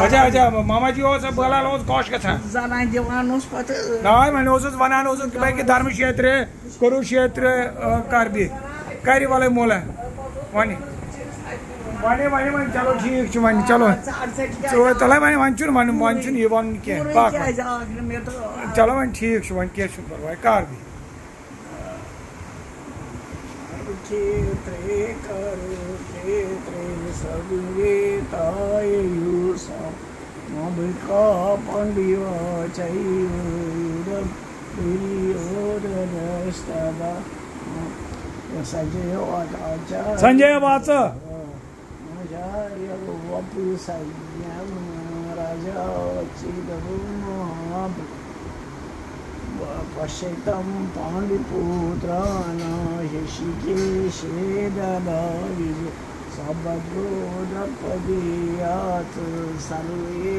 अच्छा मामा जी बलाल कश गन वन धर्म क्षेत्र कुरु क्षेत्र कर भी कर वाले मोला वन चलो ठीक वन चलो तला वन वन यह वन कह चलो वन ठीक वन कह परवाह कर भी क्षेत्रे करो क्षेत्रे सवितायुषा मभिका पंडिवा चैवोरस्तदा संजय वाच वपु सैन्यं राजा चिदवुमा पश्यतं पाण्डुपुत्राणां ऋषिकेशे ददामि सबद्रो द्रौपदीयात् सर्वे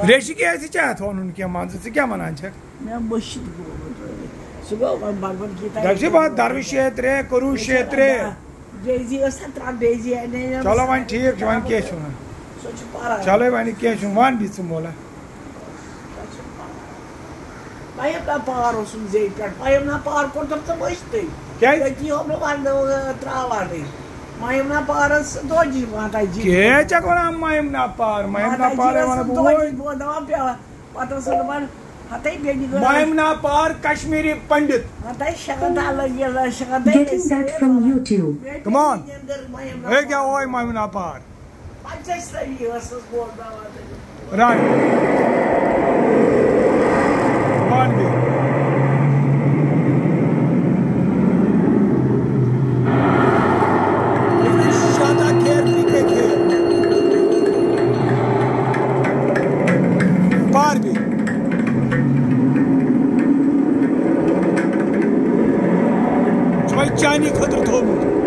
ऋषिकेश वन क्या मान क्या वनान धर्म क्षेत्र कुरुक्षेत्र चलो वन ठीक वन कह चलो वन कह वन भी मोला MAHIMNAPAAR MAHIMNAPAAR कोर तब बचते क्या हम लोग त्रावाटे MAHIMNAPAAR दोजी माता जी के चकोना MAHIMNAPAAR पता सुन हते बेनी MAHIMNAPAAR Kashmiri Pandit हते शंता लगे शंता Getting that from YouTube. Come on. Hey क्या हुआ MAHIMNAPAAR अच्छा सही है बस बोल रहा right वन भी Shanta Kher पीके Kher पार भी चाइनी खतर थोमुत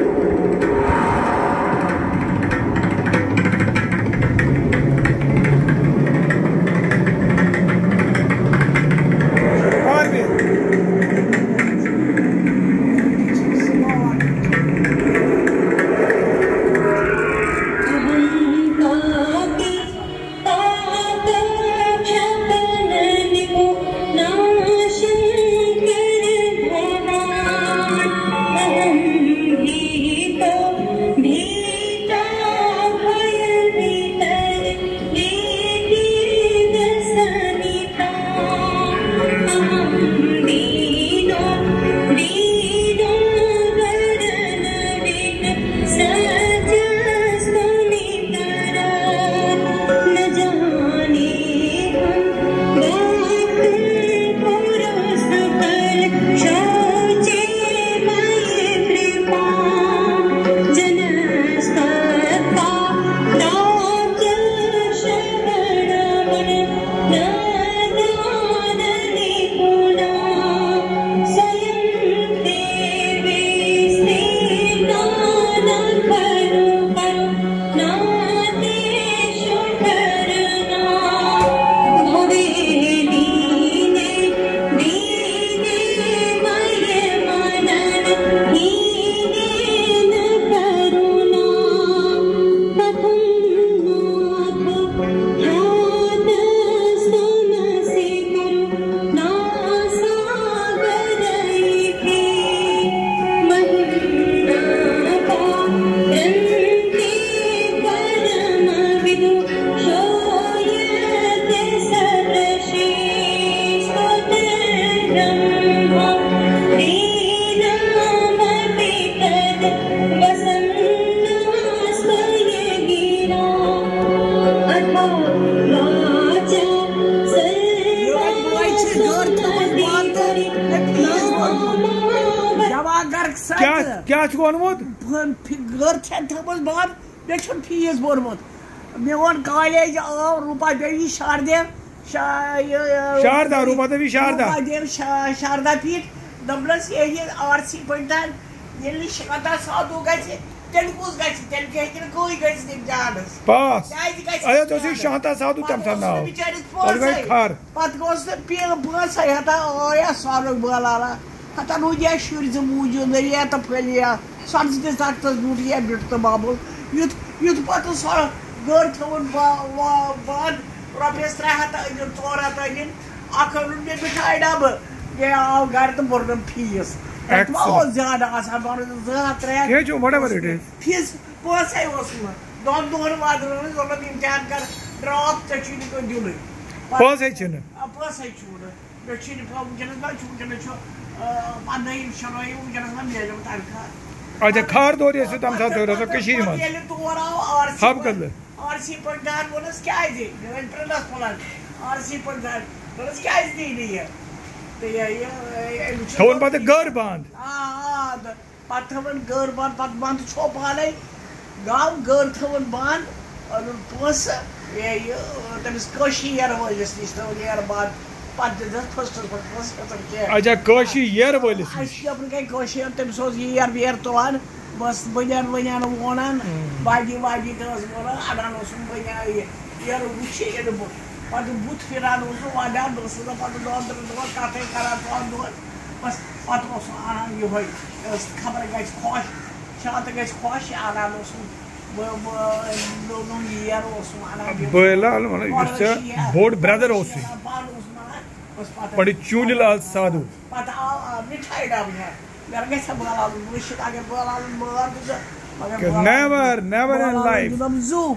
क्या घर थमस बंद मे फीस भोरमुत मे वो कॉलेज आव रूपा देवी शारदा पीठ दपनस ये आरसी पढ़ता ये शांता साधु गए तेल कुछ गए तेल के इतने कोई गए नहीं जानस पास अरे तो सी शांता साधु तम सा नाव और गए खर पत गोस पीर बस है था ओया सारो बलाला हता नु ये शुर ज मूजो ने ये तो फलिया सब्ज दे तक दुटिया बिट तो बाबू युत युत पत सा घर थवन बाद रुपीस 3000 इन तोरा तइन आखर ने मिठाई डब ये आओ घर तो बोर्डम फीस बहुत ज्यादा आसान बार ये जो whatever it is फीस पास है उसमें दोन बाद ने जब इम्तिहान कर ड्रॉप चीनी को दिले पास है चने पास है चूड़ चीनी पाव जन ना चूड़ जन छो पानी शराय जन ना ले लो तारखा अच्छा खार दो ये से तम सा दो तो कशीर में ये तो वराओ आरसी हब कर ले आरसी पर दार बोनस क्या है जी इंटरनेशनल प्लान आरसी पर दार बोनस क्या है दी नहीं है तो ये थोन बात घर बांध हां पत थवन घर बांध पत बांध छो पाले गांव घर थवन बांध और पोस ये तमिस कोशी यार हो जस तो यार बाद पत दस फर्स्ट तो क्या अच्छा कोशी यार बोले अच्छी अपन के कोशी तमिस हो यार वेर तोलान बस बयान वोनान बाजी तो बोला अडान सुन बया यार उछे ये पत बुत फिरान उसो वादा दोसो पत दो काटे करा तो बस पत उसो आना ये होय खबर गई खोश शांत गई खोश आना उसो लोगों यार उसो आना बोला मतलब इससे बोर्ड ब्रदर ओसी बड़ी चूलिल साधु पता मिठाई डाल है मेरे के सब बोला बुशिट आगे बोला never in life zoom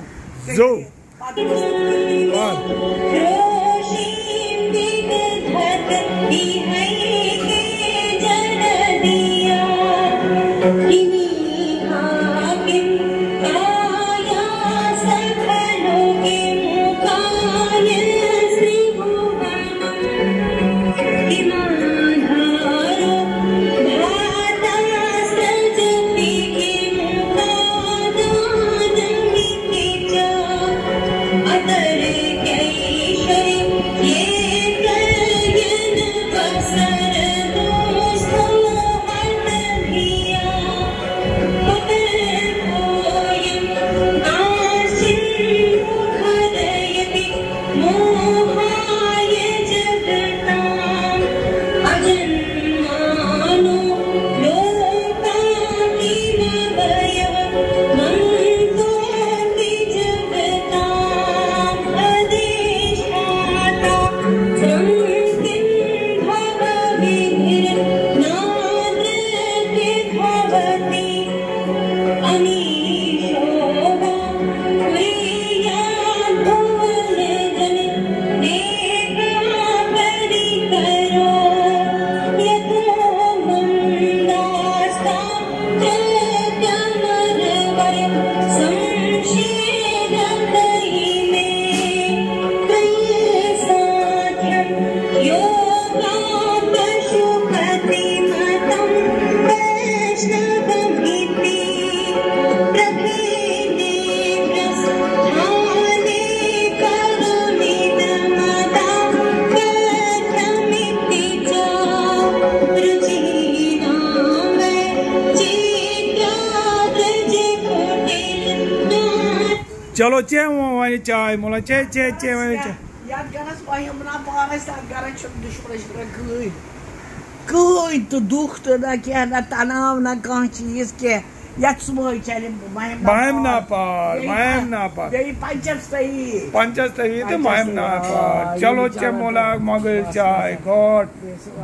चलो चे वाली चाय मोला चे वाली चाय याद करस MAHIMNAPAAR कर दुश्मन कई तो दुख तो ना क्या ना तनाव ना कह चीज के यत सुबह चले MAHIMNAPAAR पंचस्तरी तो MAHIMNAPAAR चलो चे मोला मगल चाय गॉड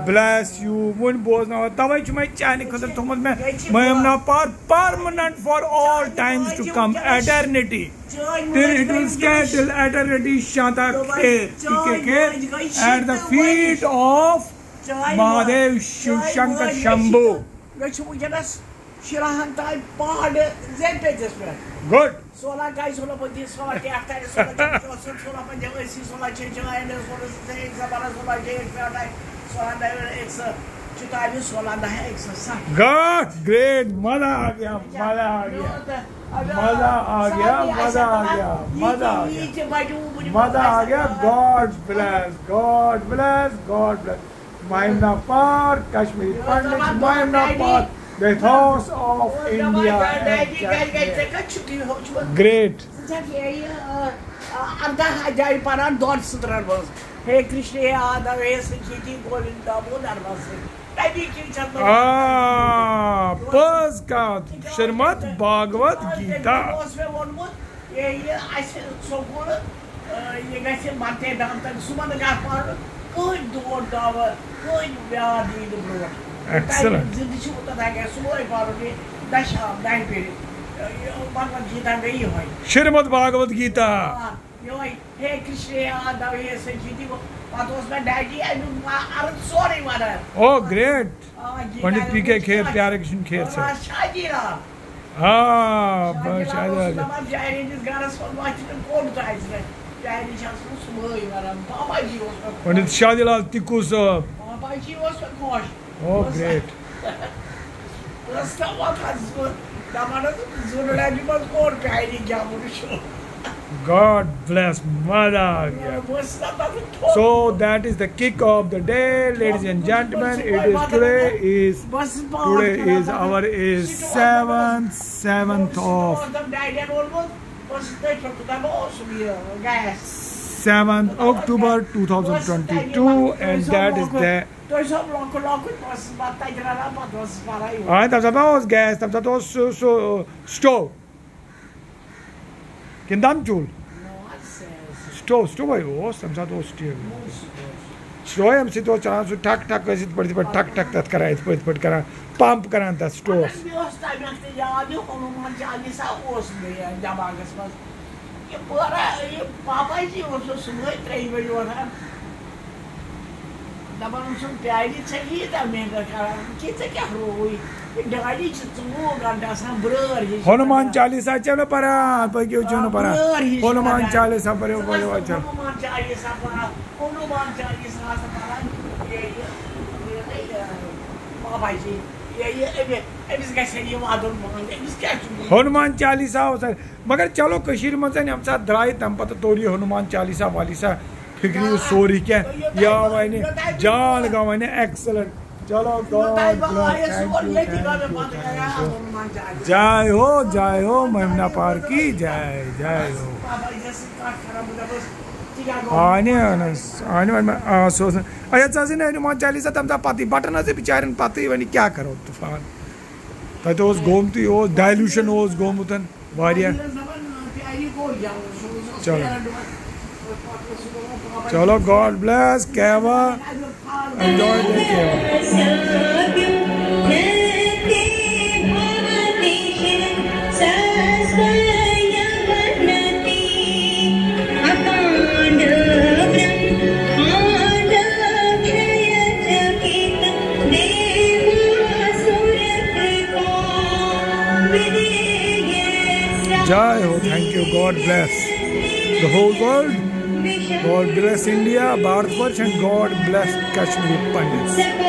ब्लेस यू वन बोजना तवे छु मैं चाय खतर थोमत में MAHIMNAPAAR permanent for all times to come eternity till it will stand till eternity Shanta Kher at the feet of Mahadev Shiv Shankar Shamboo Shirahantai pahad zepes pe good 16 guys 16 pati 16 ke after 16 panjang 16 cecai 16 sabara 16 je after 16 driver x चुता भी 16 है 160 God great मजा आ गया God bless MAHIMNAPAAR Kashmiri Pandits MAHIMNAPAAR The thoughts of India and Kashmir. Great. Hey Krishna, Yadav, Hey Sanchiti, Govinda, Paska, Srimad Bhagavad Gita. Excellent. Srimad Bhagavad Gita. Hey Krishna, Hey Sanchiti, what was my daddy? I'm sorry, mother. Oh, great. Pandit PK Kher, Pyare Krishna Kher, sir. Ah, Pandit Shadilal Tikku, sir. Oh, great. God bless Mother. So that is the kick of the day, ladies and gentlemen. Today is our 7th October 2022, and that is the gas, stove. Kindam chul. Stove I was, some sort of steel. Stove, I'm sitting on so tuck, as it put tuck, that kara, put kara, pump karanta stove. Hanuman Chalisa chalo para, pagyo chalo para. Hanuman Chalisa para bola chalo. Hanuman Chalisa होता है, मगर चलो कश्मीर में से हम साथ दराई तम पता तोड़ी हनुमान चालीसा वालीसा फिक्री सोरी क्या या वाइने जान का वाइने excellent. चलो God जय हो महिमना पार की जय हो आने अच्छा से हनुमान चालीसा तमसा पति बटन से बिचारन पति वनी क्या करो तूफान तत ओस गोमती ओस डाइल्यूशन ओस गोमुतन वारिया चलो God bless Keva, enjoy the Keva. Jai Ho, thank you, God bless the whole world, God bless India, Bharatvarsh, and God bless Kashmiri Pandits.